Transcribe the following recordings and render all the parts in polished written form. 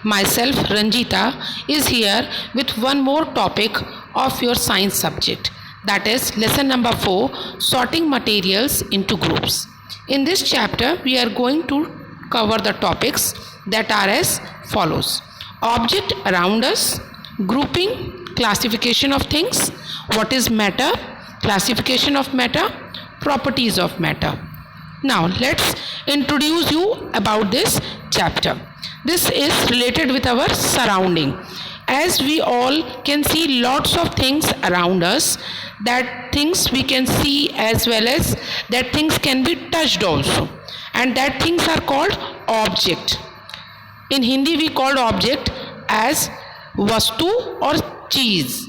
myself Ranjita is here with one more topic of your science subject, that is lesson number 4, sorting materials into groups. In this chapter we are going to cover the topics that are as follows: object around us, grouping, classification of things, what is matter, classification of matter, properties of matter. Now let's introduce you about this chapter. This is related with our surrounding. As we all can see lots of things around us, that things we can see as well as that things can be touched also, and that things are called object. In Hindi we called object as vastu or cheese,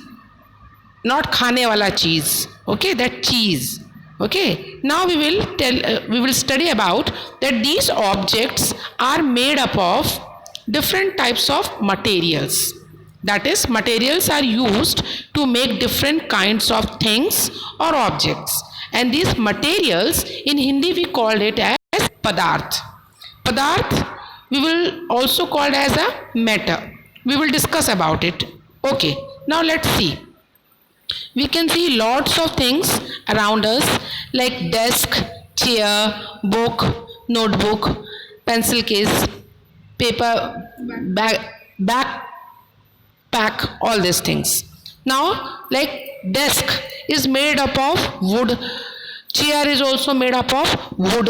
not खाने वाला cheese, okay, that cheese. Okay, now we will study about that these objects are made up of different types of materials. That is, materials are used to make different kinds of things or objects, and these materials in Hindi we called it as padarth. Padarth we will also call as a matter. We will discuss about it. Okay, now let's see. We can see lots of things around us like desk, chair, book, notebook, pencil case, paper, backpack, all these things. Now, like desk is made up of wood, chair is also made up of wood,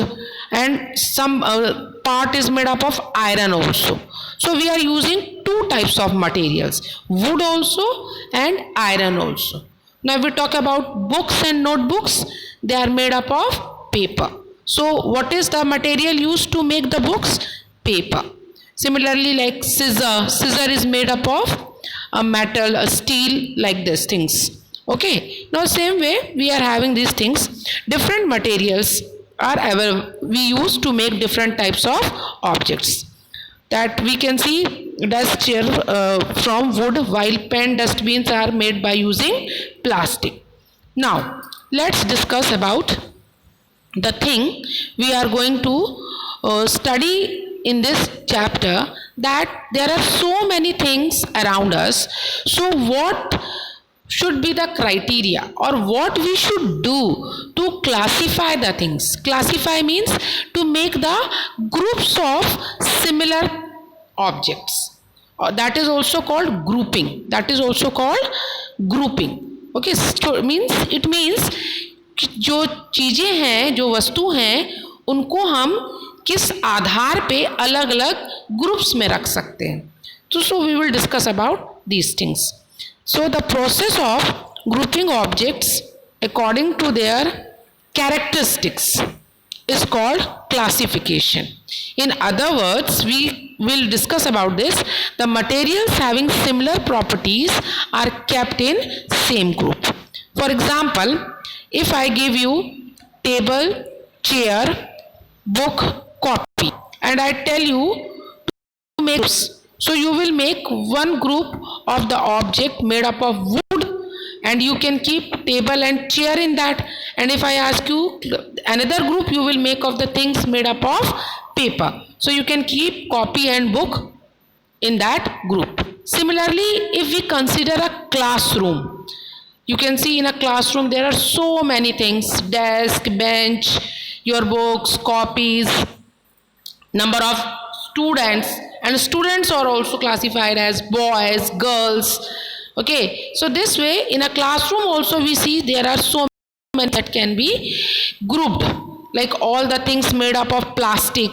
and some part is made up of iron also. So we are using two types of materials, wood also and iron also. Now we talk about books and notebooks, they are made up of paper. So what is the material used to make the books? Paper. Similarly, like scissor is made up of a metal, a steel, like these things. Okay, now same way we are having these things. Different materials are we use to make different types of objects. That we can see desk chair from wood, while pen dustbins are made by using plastic. Now let's discuss about the thing we are going to study in this chapter, that there are so many things around us. So what should be the criteria, or what we should do to classify the things? Classify means to make the groups of similar objects. That is also called grouping. That is also called grouping. Okay, so it means जो चीज़ें हैं, जो वस्तु हैं, उनको हम किस आधार पे अलग अलग ग्रुप्स में रख सकते हैं. So we will discuss about these things. So the process of grouping objects according to their characteristics is called classification. In other words, we will discuss about this. The materials having similar properties are kept in same group. For example, if I give you table, chair, book, copy, and I tell you to make groups, so you will make one group of the object made up of wood, and you can keep table and chair in that. And if I ask you another group, you will make of the things made up of paper, so you can keep copy and book in that group. Similarly, if we consider a classroom, you can see in a classroom there are so many things: desk, bench, your books, copies, number of students, and students are also classified as boys, girls. Okay, so this way in a classroom also we see there are so many that can be grouped, like all the things made up of plastic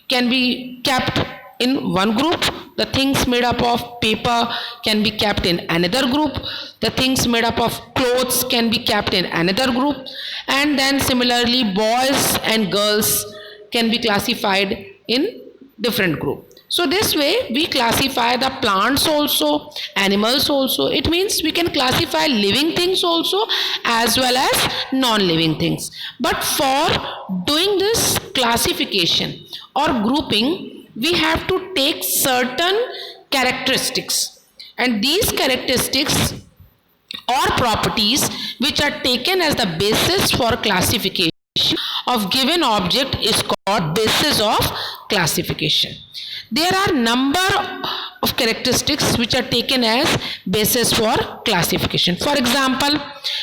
can be kept in one group, the things made up of paper can be kept in another group, the things made up of clothes can be kept in another group, and then similarly boys and girls can be classified in different group. So this way we classify the plants also, animals also. It means we can classify living things also as well as non-living things. But for doing this classification or grouping, we have to take certain characteristics, and these characteristics or properties which are taken as the basis for classification of given object is called basis of classification. There are number of characteristics which are taken as basis for classification. For example,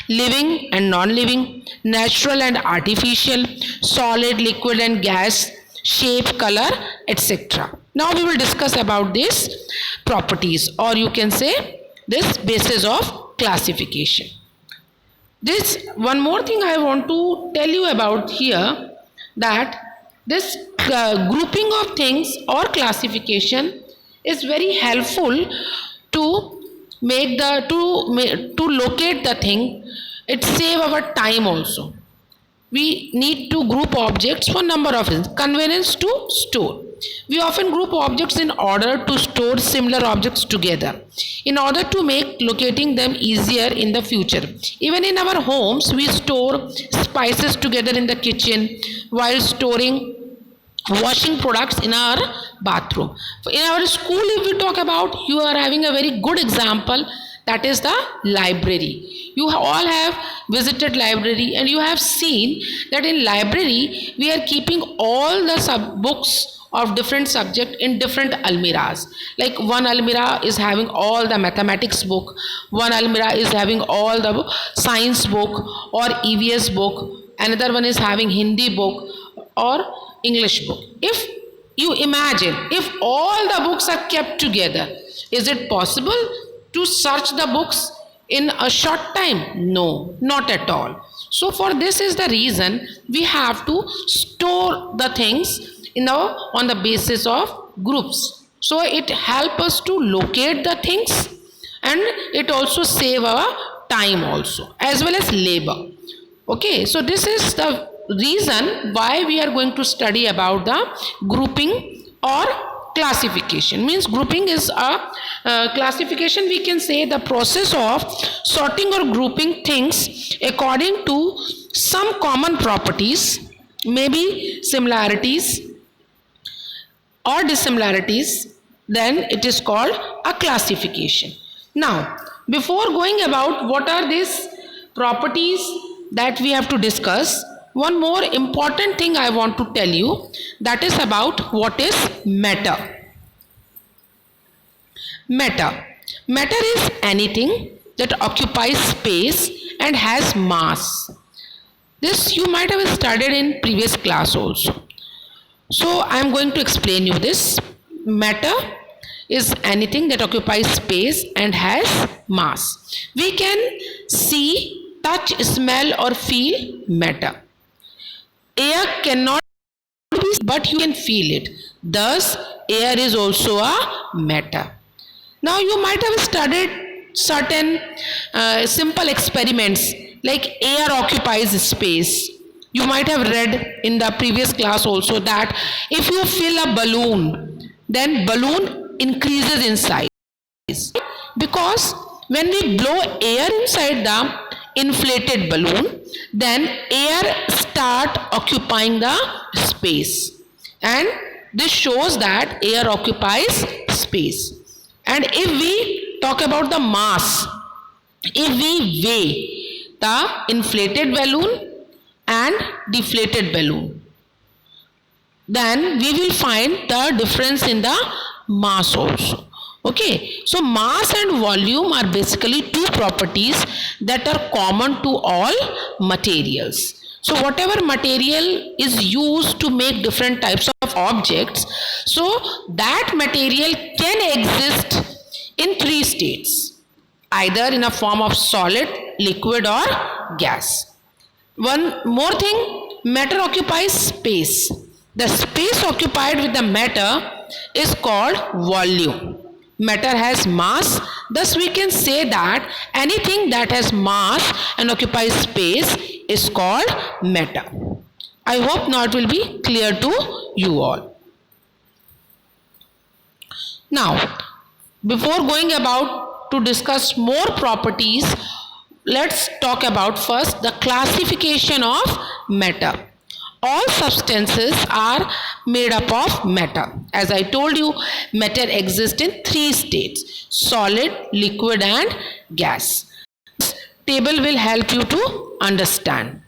living and non-living, natural and artificial, solid, liquid and gas, shape, color, etc. Now we will discuss about these properties, or you can say this basis of classification. This one more thing I want to tell you about here, that this grouping of things or classification is very helpful to make the to locate the thing. It save our time also. We need to group objects for number of reasons. Convenience to store. We often group objects in order to store similar objects together, in order to make locating them easier in the future. Even in our homes, we store spices together in the kitchen while storing washing products in our bathroom. In our school, if we talk about, you are having a very good example, that is the library. You all have visited library and you have seen that in library we are keeping all the books of different subject in different almiras. Like one almira is having all the mathematics book, one almira is having all the science book or EVS book, another one is having Hindi book or English book. If you imagine, if all the books are kept together, is it possible to search the books in a short time? No, not at all. So for this is the reason we have to store the things on the basis of groups. So it helps us to locate the things, and it also save our time also as well as labor. Okay, so this is the reason why we are going to study about the grouping or classification. Means grouping is a classification, we can say the process of sorting or grouping things according to some common properties, maybe similarities or dissimilarities, then it is called a classification. Now, before going about what are these properties that we have to discuss, one more important thing I want to tell you, that is about what is matter. Matter. Matter is anything that occupies space and has mass. This you might have studied in previous class also. So I am going to explain you this. Matter is anything that occupies space and has mass. We can see, touch, smell or feel matter. Air cannot be, but you can feel it. Thus, air is also a matter. Now, you might have studied certain simple experiments like air occupies space. You might have read in the previous class also that if you fill a balloon, then balloon increases in size. Because when we blow air inside the inflated balloon, then air start occupying the space, and this shows that air occupies space. And if we talk about the mass, if we weigh the inflated balloon and deflated balloon, then we will find the difference in the mass also. Okay, so mass and volume are basically two properties that are common to all materials. So whatever material is used to make different types of objects, so that material can exist in three states, either in a form of solid, liquid or gas. One more thing, matter occupies space. The space occupied with the matter is called volume. Matter has mass, thus we can say that anything that has mass and occupies space is called matter. I hope now it will be clear to you all. Now, before going about to discuss more properties, let's talk about first the classification of matter. All substances are made up of matter. As I told you, matter exists in three states: solid, liquid and gas. This table will help you to understand.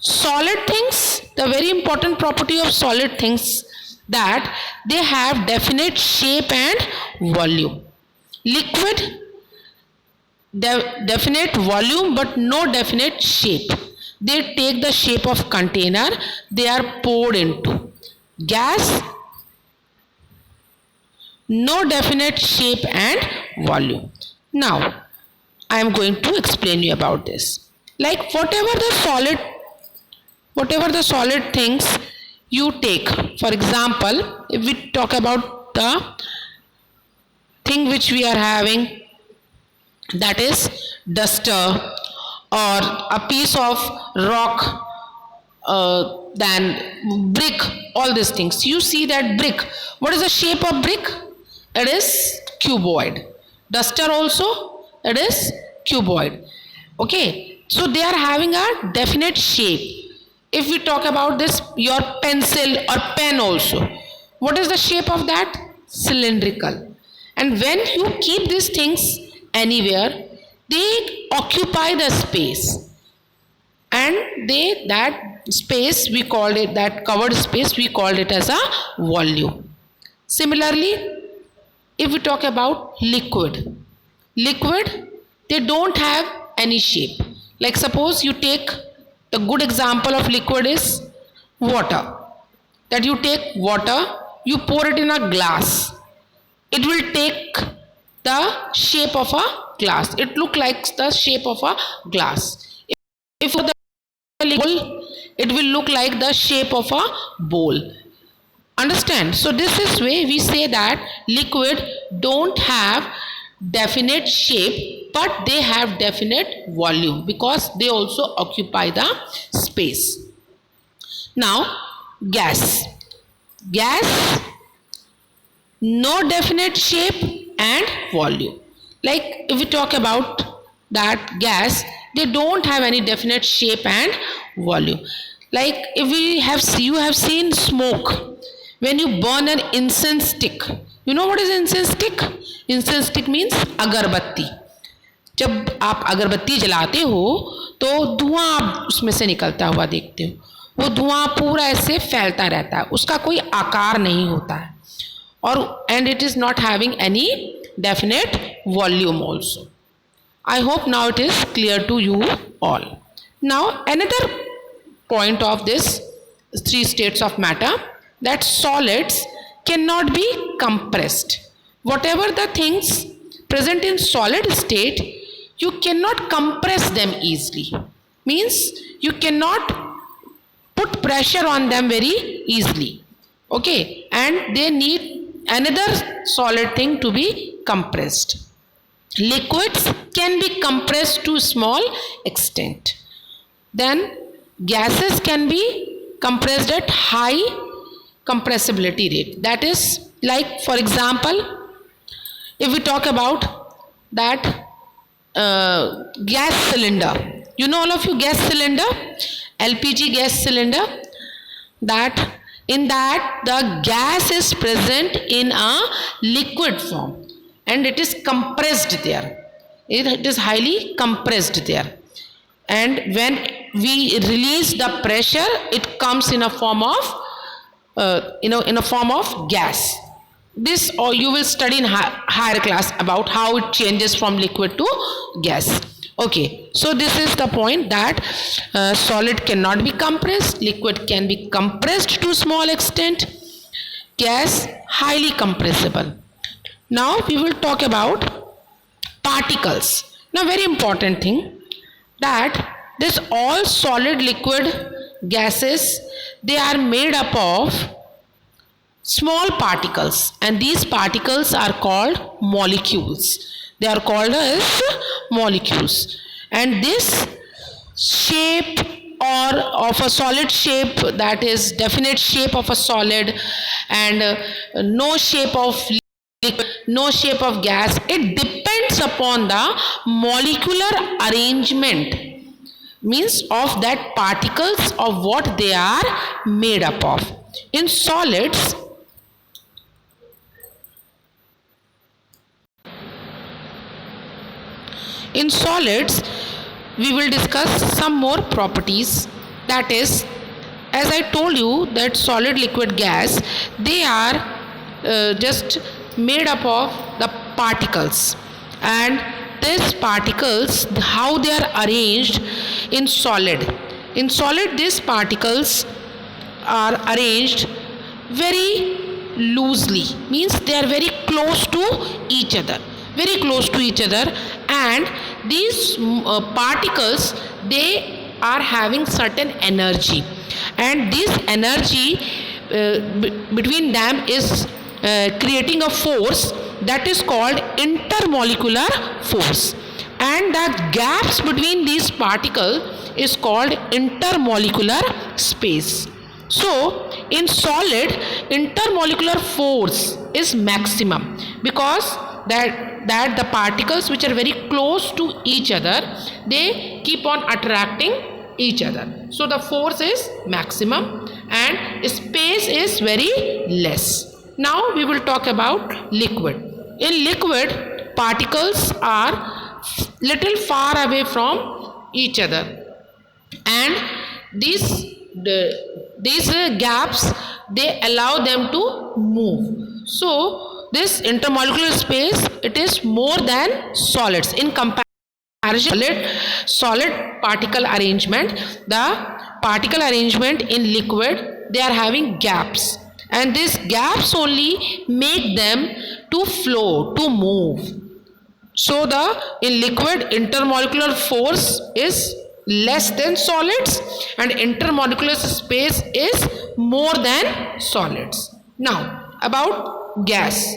Solid things, the very important property of solid things, that they have definite shape and volume. Liquid, definite volume but no definite shape. They take the shape of container they are poured into. Gas, no definite shape and volume. Now, I am going to explain you about this. Like whatever the solid things you take. For example, if we talk about the thing which we are having, that is duster or a piece of rock, then brick, all these things. You see that brick. What is the shape of brick? It is cuboid. Duster also, it is cuboid. Okay, so they are having a definite shape. If we talk about this, your pencil or pen also, what is the shape of that? Cylindrical. And when you keep these things anywhere, they occupy the space, and that space we called it, that covered space we called it as a volume. Similarly, if we talk about liquid, they don't have any shape. Like suppose you take, the good example of liquid is water. That you take water, you pour it in a glass, it will take the shape of a glass. It look like the shape of a glass. If the bowl, it will look like the shape of a bowl. Understand? So this is way we say that liquid don't have definite shape, but they have definite volume because they also occupy the space. Now, gas, no definite shape and volume. Like if we talk about that gas, they don't have any definite shape and volume. Like if you have seen smoke, when you burn an incense stick. You know what is incense stick? Incense stick means अगरबत्ती. जब आप अगरबत्ती जलाते हो तो धुआं आप उसमें से निकलता हुआ देखते हो. वो धुआं पूरा ऐसे फैलता रहता है, उसका कोई आकार नहीं होता है, और and it is not having any definite volume also. I hope now it is clear to you all. Now another point of this three states of matter, that solids cannot be compressed. Whatever the things present in solid state, you cannot compress them easily. Means you cannot put pressure on them very easily. Okay, and they need another solid thing to be compressed. Liquids can be compressed to small extent. Then gases can be compressed at high compressibility rate. That is, like for example, if we talk about that gas cylinder, you know all of you gas cylinder, LPG gas cylinder, that in that the gas is present in a liquid form and it is compressed there. It is highly compressed there. And when we release the pressure, it comes in a form of in a form of gas. This or you will study in higher class about how it changes from liquid to gas. Okay, so this is the point, that solid cannot be compressed, liquid can be compressed to small extent, gas highly compressible. Now we will talk about particles. Now very important thing, that this all solid, liquid, gases, they are made up of small particles, and these particles are called molecules. They are called as molecules. And this shape or of a solid shape, that is definite shape of a solid, and no shape of liquid, no shape of gas, it depends upon the molecular arrangement, means of that particles, of what they are made up of. In solids, we will discuss some more properties. That is, as I told you, that solid, liquid, gas, they are just made up of the particles, and these particles, how they are arranged in solid. In solid, these particles are arranged very loosely, means they are very close to each other, very close to each other, and these particles, they are having certain energy, and this energy between them is creating a force that is called intermolecular force, and the gaps between these particles is called intermolecular space. So in solid, intermolecular force is maximum, because that the particles which are very close to each other, they keep on attracting each other, so the force is maximum and space is very less. Now we will talk about liquid. In liquid, particles are little far away from each other, and these gaps, they allow them to move. So this intermolecular space, it is more than solids. In comparison, solid particle arrangement, the particle arrangement in liquid, they are having gaps, and these gaps only make them to flow, to move. So the in liquid, intermolecular force is less than solids, and intermolecular space is more than solids. Now about gas,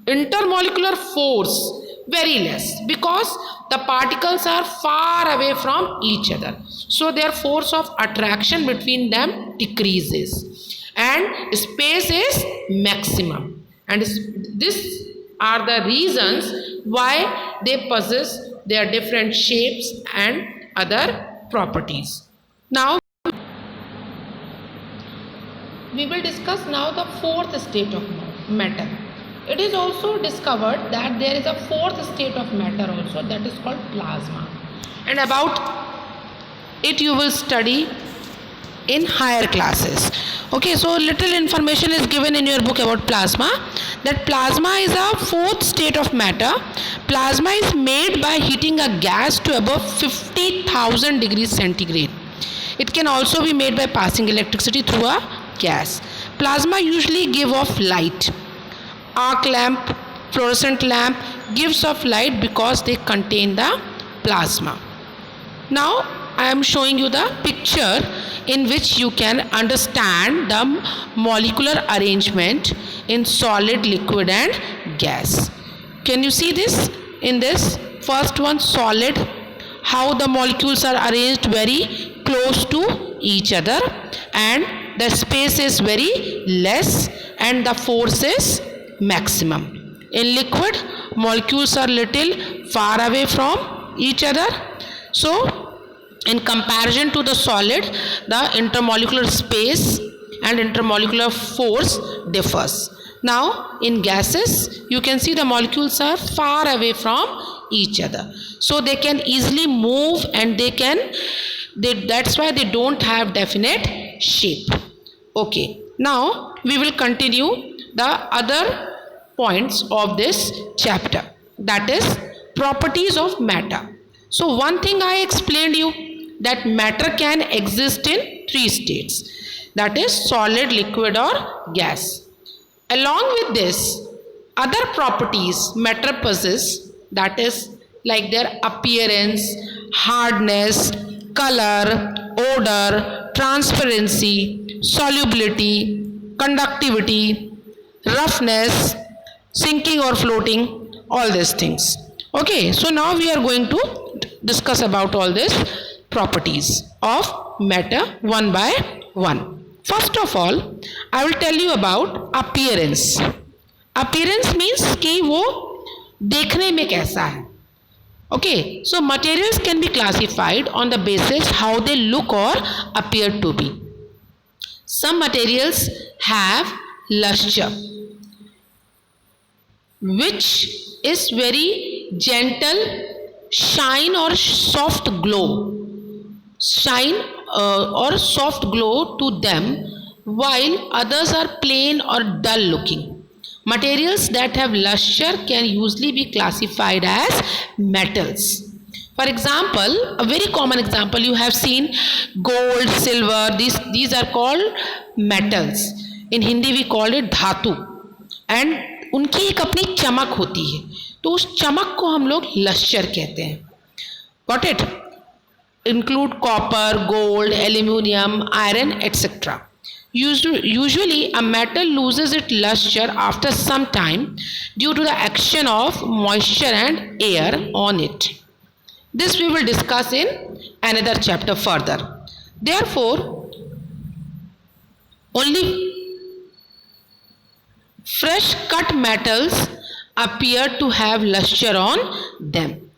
intermolecular force very less, because the particles are far away from each other, so their force of attraction between them decreases, and space is maximum, and these are the reasons why they possess their different shapes and other properties. Now we will discuss now the fourth state of matter. It is also discovered that there is a fourth state of matter also, that is called plasma, and about it you will study in higher classes. Okay, so little information is given in your book about plasma, that plasma is a fourth state of matter. Plasma is made by heating a gas to above 50,000 degrees centigrade. It can also be made by passing electricity through a gas. Plasma usually give off light. Arc lamp, fluorescent lamp gives off light because they contain the plasma. Now I am showing you the picture in which you can understand the molecular arrangement in solid, liquid and gas. Can you see this? In this first one, solid, how the molecules are arranged very close to each other, and the space is very less and the force is maximum. In liquid, molecules are little far away from each other, so in comparison to the solid, the intermolecular space and intermolecular force differs. Now in gases, you can see the molecules are far away from each other, so they can easily move, and that's why they don't have definite shape. Okay, now we will continue the other points of this chapter, that is properties of matter. So one thing I explained you, that matter can exist in three states, that is solid, liquid or gas. Along with this, other properties matter possess, that is like their appearance, hardness, color, odor, transparency, solubility, conductivity, roughness, sinking or floating, all these things. Okay, so now we are going to discuss about all these properties of matter one by one. First of all, I will tell you about appearance. Appearance means कि वो देखने में कैसा है. Okay, so materials can be classified on the basis how they look or appear to be. Some materials have luster, which is very gentle shine or soft glow. Shine or soft glow to them, while others are plain or dull looking. Materials that have luster can usually be classified as metals. For example, a very common example you have seen gold, silver, these are called metals. In Hindi we call it धातु and उनकी एक अपनी चमक होती है, तो उस चमक को हम लोग लश्चर कहते हैं. Got it? Include copper, gold, aluminium, iron, etc. Usually, a metal loses its luster after some time due to the action of moisture and air on it. This we will discuss in another chapter further. Therefore, only fresh cut metals appear to have luster on them.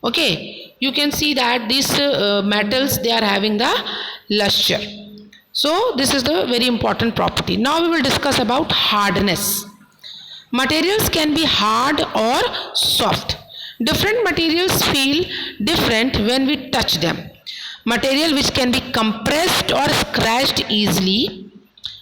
Okay, you can see that these metals, they are having the luster. So this is the very important property. Now we will discuss about hardness. Materials can be hard or soft. Different materials feel different when we touch them. Material which can be compressed or scratched easily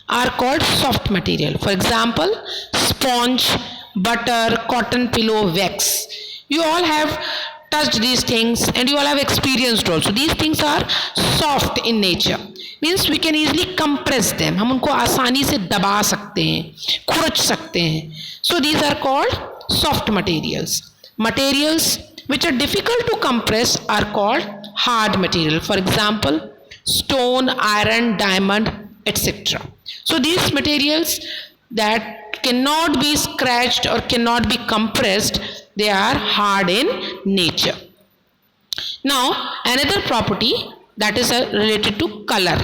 are called soft material. For example, sponge, butter, cotton pillow, wax. You all have touched these things and you all have experienced also. These things are soft in nature. Means we can easily compress them. हम उनको आसानी से दबा सकते हैं, खुरच सकते हैं. So these are called soft materials. Materials which are difficult to compress are called hard material. For example, stone, iron, diamond, etc. So these materials that cannot be scratched or cannot be compressed, they are hard in nature. Now another property that is related to color.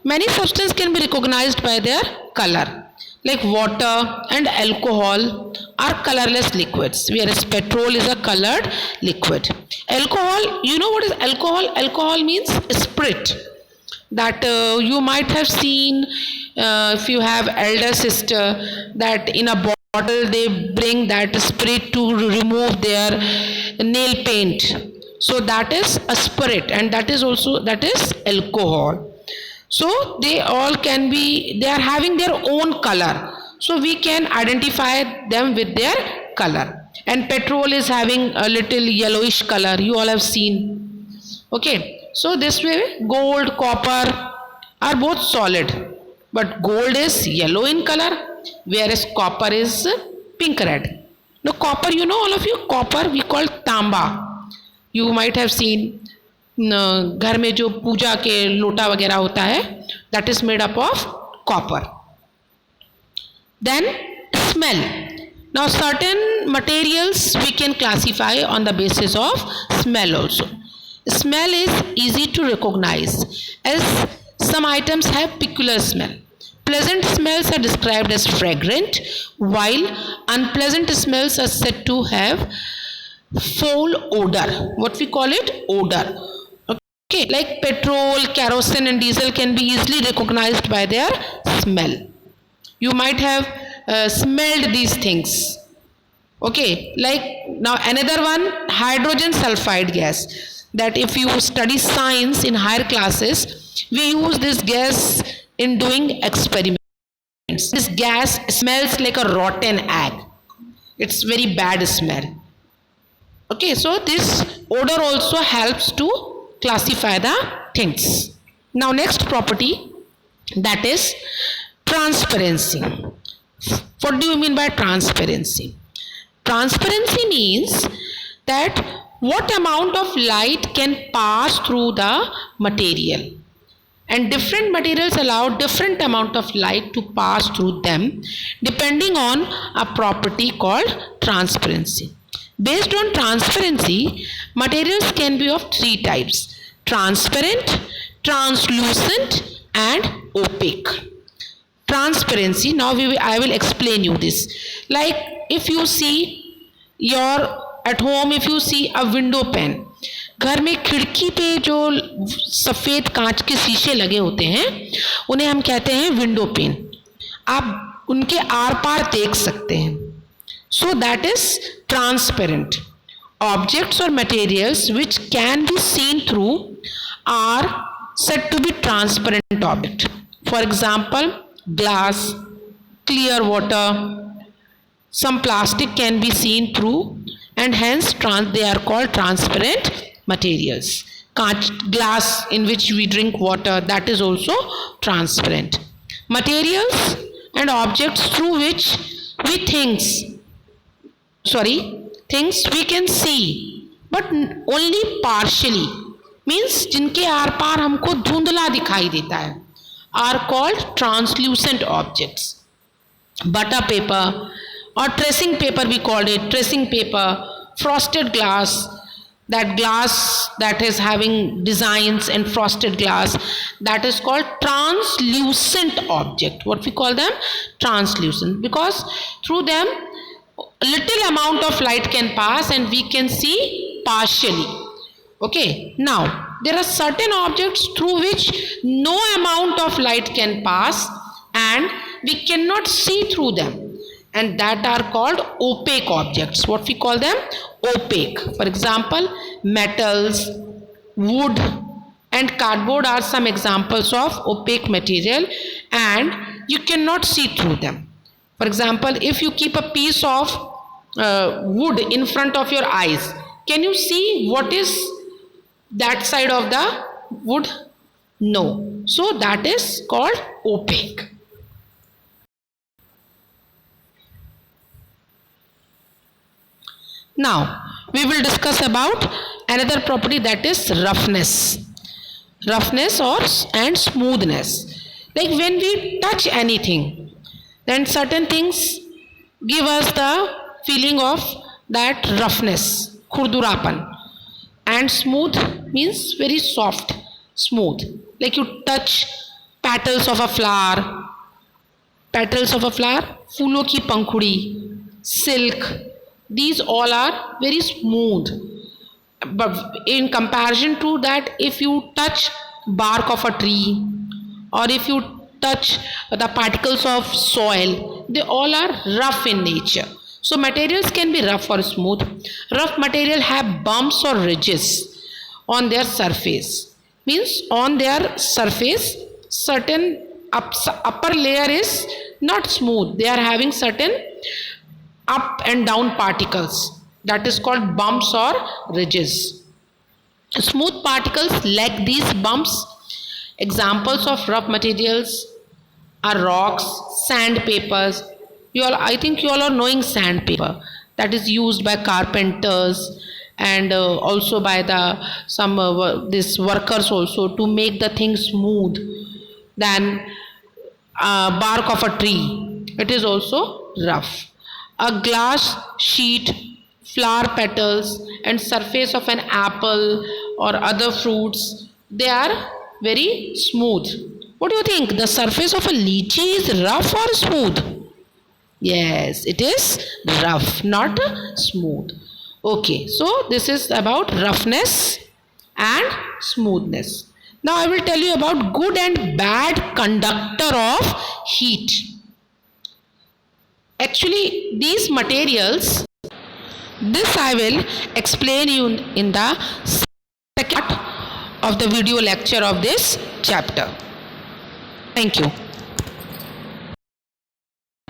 Many substances can be recognized by their color. Like water and alcohol are colorless liquids, whereas petrol is a colored liquid. Alcohol, you know what is alcohol? Alcohol means spirit. That you might have seen if you have elder sister, that in a bottle they bring that spirit to remove their nail paint. So that is a spirit, and that is alcohol. So they all can be, they are having their own color. So we can identify them with their color. And petrol is having a little yellowish color. You all have seen. Okay. So this way gold, copper are both solid. But gold is yellow in color, whereas copper is pink red. Now copper, you know all of you, copper we call tamba. You might have seen घर में जो पूजा के लोटा वगैरह होता है, that is made up of copper. Then smell. Now certain materials we can classify on the basis of smell also. Smell is easy to recognize as some items have peculiar smell. Pleasant smells are described as fragrant, while unpleasant smells are said to have foul odor. What we call it? Odor. Okay, like petrol, kerosene and diesel can be easily recognized by their smell. You might have smelled these things. Okay, like now another one, hydrogen sulfide gas. That if you study science in higher classes, we use this gas in doing experiments. This gas smells like a rotten egg. It's very bad smell. Okay, so this odor also helps to classify the things. Now next property, that is transparency. What do you mean by transparency? Transparency means that what amount of light can pass through the material, and different materials allow different amount of light to pass through them depending on a property called transparency. Based on transparency, materials can be of three types: transparent, translucent and opaque. Transparency, now I will explain you this. Like if you see at home, if you see a window pane, घर में खिड़की पे जो सफ़ेद कांच के शीशे लगे होते हैं उन्हें हम कहते हैं विंडो पेन. आप उनके आर पार देख सकते हैं. So that is transparent. Objects or materials which can be seen through are said to be transparent object. For example, glass, clear water, some plastic can be seen through, and hence they are called transparent materials. Glass in which we drink water, that is also transparent. Materials and objects through which we things we can see but only partially, means जिनके are पार हमको धुंधला दिखाई देता है, are called translucent objects. Butter paper or tracing paper, we called it tracing paper, frosted glass, that glass that is having designs and frosted glass, that is called translucent object. What we call them? Translucent, because through them little amount of light can pass and we can see partially. Okay, now there are certain objects through which no amount of light can pass and we cannot see through them, and that are called opaque objects. What we call them? Opaque. For example, metals, wood and cardboard are some examples of opaque material and you cannot see through them. For example, if you keep a piece of wood in front of your eyes, can you see what is that side of the wood? No. So that is called opaque. Now we will discuss about another property, that is roughness. Roughness and smoothness. Like when we touch anything, then certain things give us the feeling of that roughness, khurdurapan. And smooth means very soft, smooth. Like you touch petals of a flower, फूलों की पंखुड़ी, silk, these all are very smooth. But in comparison to that, if you touch bark of a tree or if you touch the particles of soil, they all are rough in nature. So materials can be rough or smooth. Rough material have bumps or ridges on their surface. Means on their surface, certain upper layer is not smooth. They are having certain up and down particles. That is called bumps or ridges. Smooth particles lack these bumps. Examples of rough materials are rocks, sandpapers. I think you all are knowing sandpaper, that is used by carpenters and also by some these workers also to make the thing smooth. Then bark of a tree, it is also rough. A glass sheet, flower petals and surface of an apple or other fruits, they are very smooth. What do you think? The surface of a lychee is rough or smooth? Yes, it is rough, not smooth. Okay, so this is about roughness and smoothness. Now I will tell you about good and bad conductor of heat. Actually, these materials, this I will explain you in the second part of the video lecture of this chapter. Thank you.